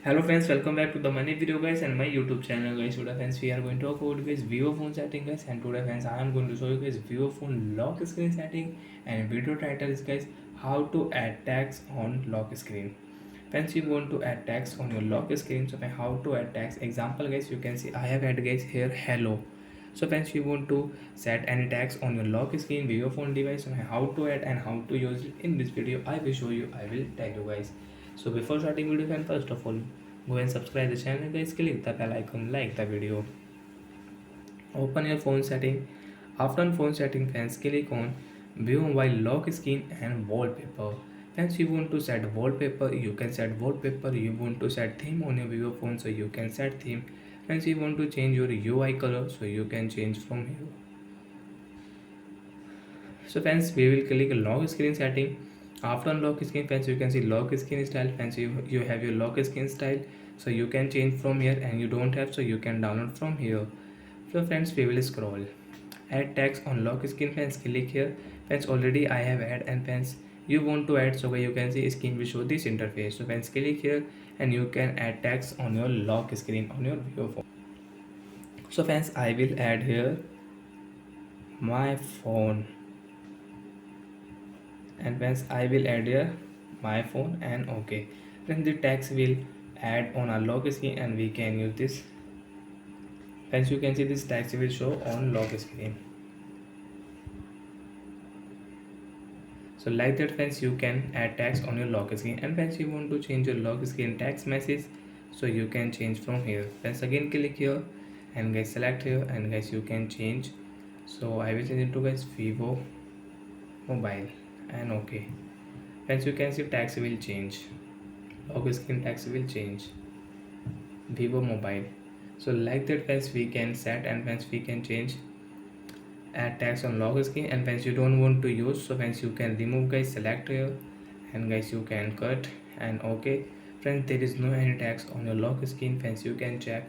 Hello friends, welcome back to the money video guys and my YouTube channel guys. Today friends we are going to talk about guys vivo phone setting guys, and today friends I am going to show you guys vivo phone lock screen setting, and video title is guys how to add tags on lock screen. Friends, you want to add tags on your lock screen. So how to add tags, example guys, you can see I have add guys here hello. So friends, you want to set any tags on your lock screen vivo phone device. So how to add and how to use it in this video I will show you, I will tell you guys. So before starting video, friends, first of all go and subscribe the channel guys, click the bell icon, like the video, open your phone setting. After phone setting friends, click on view mobile lock screen and wallpaper. Friends, you want to set wallpaper, you can set wallpaper. You want to set theme on your vivo phone, so you can set theme. Friends, you want to change your UI color, so you can change from here. So friends, we will click lock screen setting. After lock screen friends, you can see lock screen style. Friends, you have your lock screen style, so you can change from here, and you don't have, so you can download from here. So friends, we will scroll add tags on lock screen. Friends, click here. Friends, already I have add, and friends you want to add, so you can see screen will show this interface. So friends, click here and you can add tags on your lock screen on your vivo phone. So friends, I will add here my phone, and friends I will add here my phone and okay. Then the tags will add on our lock screen and we can use this. Friends, you can see this tags will show on lock screen. So like that friends, you can add tags on your lock screen. And friends, you want to change your lock screen text message, so you can change from here. Friends, again click here and guys select here, and guys you can change. So I will change it to guys vivo mobile and okay. Friends, you can see tags will change, lock screen tags will change vivo mobile. So like that friends, we can set, and friends we can change add tags on lock screen. And friends, you don't want to use, so friends you can remove guys, select here, and guys you can cut and okay. Friends, there is no any tags on your lock screen. Friends, you can check.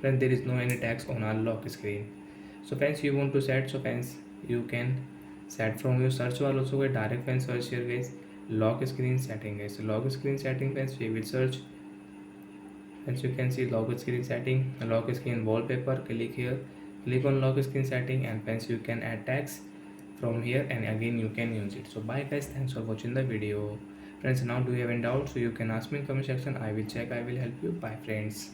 Friends, there is no any tags on our lock screen. So friends, you want to set, so friends you can set from your search bar also guys. Direct friends search here guys lock screen setting guys. So lock screen setting friends, we will search. As you can see lock screen setting, lock screen wallpaper, click here, click on lock screen setting, and friends you can add tags from here, and again you can use it. So bye guys, thanks for watching the video. Friends, now do you have any doubt, so you can ask me in comment section, I will check, I will help you. Bye friends.